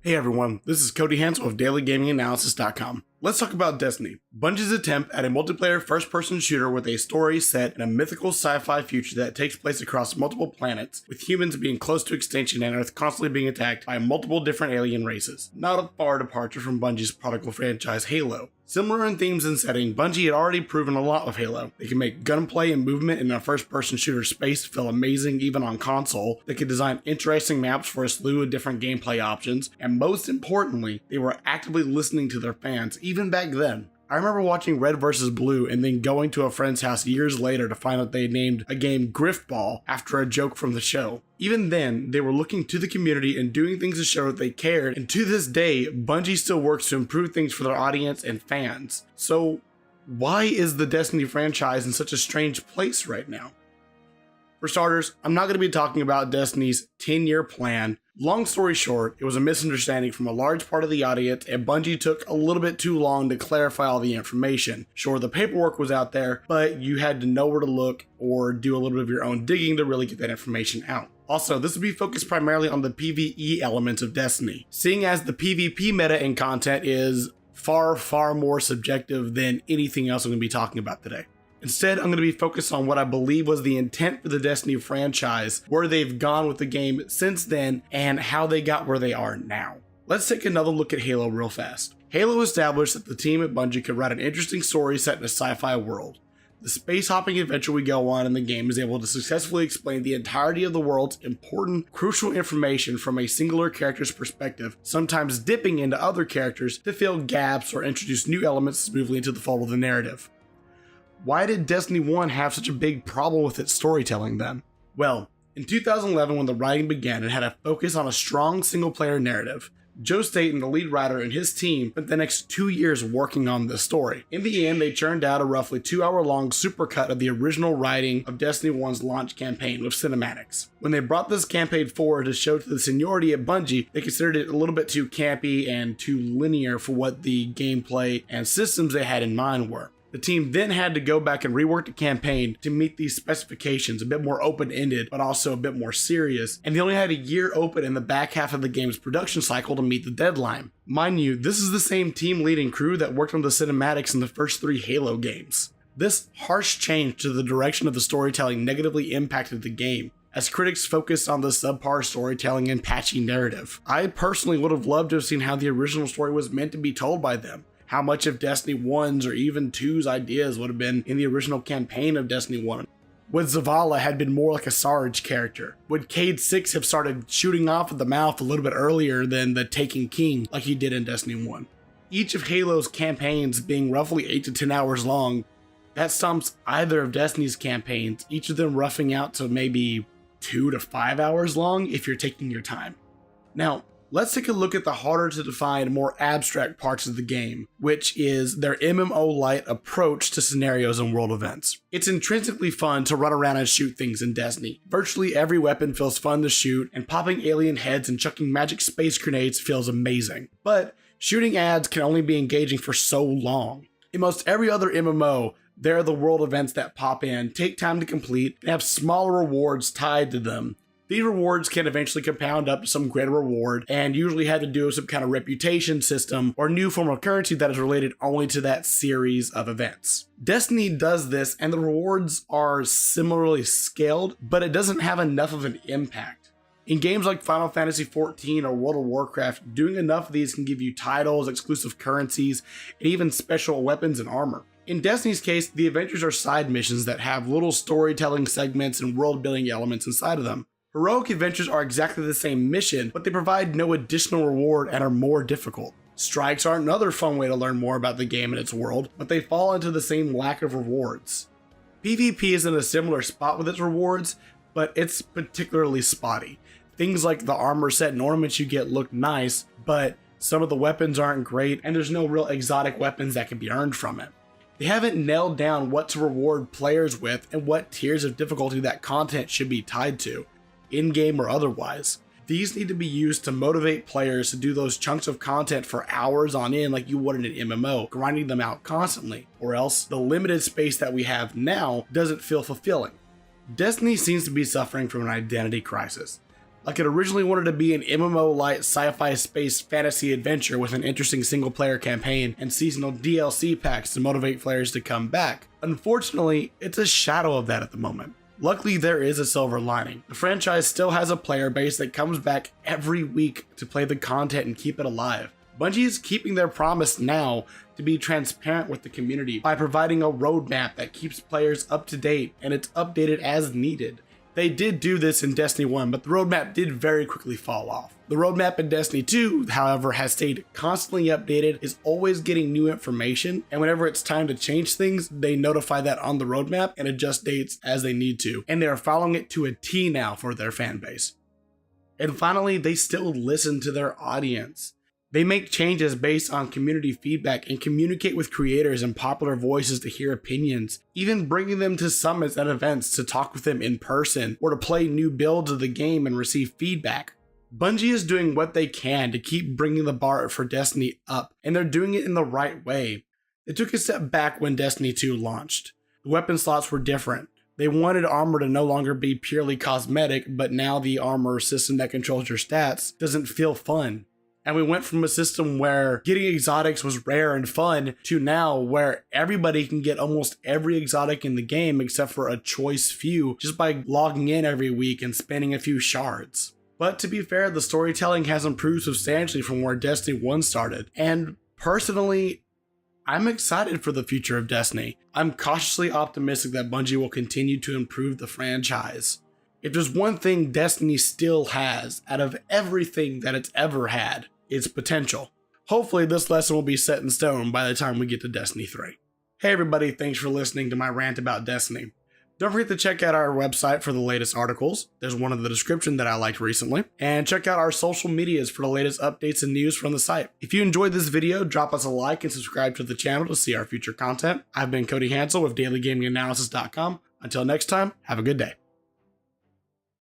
Hey everyone, this is Cody Hansel of DailyGamingAnalysis.com. Let's talk about Destiny, Bungie's attempt at a multiplayer first-person shooter with a story set in a mythical sci-fi future that takes place across multiple planets, with humans being close to extinction and Earth constantly being attacked by multiple different alien races. Not a far departure from Bungie's prodigal franchise Halo. Similar in themes and setting, Bungie had already proven a lot with Halo. They can make gunplay and movement in a first-person shooter space feel amazing even on console. They could design interesting maps for a slew of different gameplay options, and most importantly, they were actively listening to their fans, even back then. I remember watching Red vs. Blue and then going to a friend's house years later to find out they named a game Griffball after a joke from the show. Even then, they were looking to the community and doing things to show that they cared, and to this day, Bungie still works to improve things for their audience and fans. So, why is the Destiny franchise in such a strange place right now? For starters, I'm not going to be talking about Destiny's 10-year plan. Long story short, it was a misunderstanding from a large part of the audience, and Bungie took a little bit too long to clarify all the information. Sure, the paperwork was out there, but you had to know where to look or do a little bit of your own digging to really get that information out. Also, this will be focused primarily on the PvE elements of Destiny, seeing as the PvP meta and content is far more subjective than anything else I'm going to be talking about today. Instead, I'm going to be focused on what I believe was the intent for the Destiny franchise, where they've gone with the game since then, and how they got where they are now. Let's take another look at Halo real fast. Halo established that the team at Bungie could write an interesting story set in a sci-fi world. The space-hopping adventure we go on in the game is able to successfully explain the entirety of the world's important, crucial information from a singular character's perspective, sometimes dipping into other characters to fill gaps or introduce new elements smoothly into the flow of the narrative. Why did Destiny 1 have such a big problem with its storytelling then? Well, in 2011 when the writing began, it had a focus on a strong single-player narrative. Joe Staten, the lead writer, and his team spent the next 2 years working on this story. In the end, they churned out a roughly 2-hour-long supercut of the original writing of Destiny 1's launch campaign with cinematics. When they brought this campaign forward to show to the seniority at Bungie, they considered it a little bit too campy and too linear for what the gameplay and systems they had in mind were. The team then had to go back and rework the campaign to meet these specifications, a bit more open-ended, but also a bit more serious, and they only had a year open in the back half of the game's production cycle to meet the deadline. Mind you, this is the same team lead and crew that worked on the cinematics in the first 3 Halo games. This harsh change to the direction of the storytelling negatively impacted the game, as critics focused on the subpar storytelling and patchy narrative. I personally would have loved to have seen how the original story was meant to be told by them. How much of Destiny 1's or even 2's ideas would have been in the original campaign of Destiny 1? Would Zavala had been more like a Sarge character? Would Cade 6 have started shooting off at the mouth a little bit earlier than the Taken King like he did in Destiny 1? Each of Halo's campaigns being roughly 8 to 10 hours long, that stumps either of Destiny's campaigns, each of them roughing out to maybe 2 to 5 hours long if you're taking your time. Now, let's take a look at the harder to define, more abstract parts of the game, which is their mmo-lite approach to scenarios and world events. It's intrinsically fun to run around and shoot things in Destiny. Virtually every weapon feels fun to shoot, and popping alien heads and chucking magic space grenades feels amazing. But shooting ads can only be engaging for so long. In most every other MMO, there are the world events that pop in, take time to complete, and have smaller rewards tied to them. These rewards can eventually compound up to some greater reward and usually have to do with some kind of reputation system or new form of currency that is related only to that series of events. Destiny does this and the rewards are similarly scaled, but it doesn't have enough of an impact. In games like Final Fantasy XIV or World of Warcraft, doing enough of these can give you titles, exclusive currencies, and even special weapons and armor. In Destiny's case, the adventures are side missions that have little storytelling segments and world building elements inside of them. Heroic adventures are exactly the same mission, but they provide no additional reward and are more difficult. Strikes are another fun way to learn more about the game and its world, but they fall into the same lack of rewards. PvP is in a similar spot with its rewards, but it's particularly spotty. Things like the armor set and ornaments you get look nice, but some of the weapons aren't great, and there's no real exotic weapons that can be earned from it. They haven't nailed down what to reward players with and what tiers of difficulty that content should be tied to, in-game or otherwise. These need to be used to motivate players to do those chunks of content for hours on end like you would in an MMO, grinding them out constantly, or else the limited space that we have now doesn't feel fulfilling. Destiny seems to be suffering from an identity crisis. Like, it originally wanted to be an MMO-lite sci-fi space fantasy adventure with an interesting single-player campaign and seasonal DLC packs to motivate players to come back. Unfortunately, it's a shadow of that at the moment. Luckily, there is a silver lining. The franchise still has a player base that comes back every week to play the content and keep it alive. Bungie is keeping their promise now to be transparent with the community by providing a roadmap that keeps players up to date, and it's updated as needed. They did do this in Destiny 1, but the roadmap did very quickly fall off. The roadmap in Destiny 2, however, has stayed constantly updated, is always getting new information, and whenever it's time to change things, they notify that on the roadmap and adjust dates as they need to, and they are following it to a T now for their fan base. And finally, they still listen to their audience. They make changes based on community feedback and communicate with creators and popular voices to hear opinions, even bringing them to summits and events to talk with them in person or to play new builds of the game and receive feedback. Bungie is doing what they can to keep bringing the bar for Destiny up, and they're doing it in the right way. They took a step back when Destiny 2 launched. The weapon slots were different. They wanted armor to no longer be purely cosmetic, but now the armor system that controls your stats doesn't feel fun. And we went from a system where getting exotics was rare and fun to now where everybody can get almost every exotic in the game except for a choice few just by logging in every week and spending a few shards. But to be fair, the storytelling has improved substantially from where Destiny 1 started. And personally, I'm excited for the future of Destiny. I'm cautiously optimistic that Bungie will continue to improve the franchise. If there's one thing Destiny still has out of everything that it's ever had, it's potential. Hopefully this lesson will be set in stone by the time we get to Destiny 3. Hey everybody, thanks for listening to my rant about Destiny. Don't forget to check out our website for the latest articles. There's one in the description that I liked recently. And check out our social medias for the latest updates and news from the site. If you enjoyed this video, drop us a like and subscribe to the channel to see our future content. I've been Cody Hansel with dailygaminganalysis.com. Until next time, have a good day.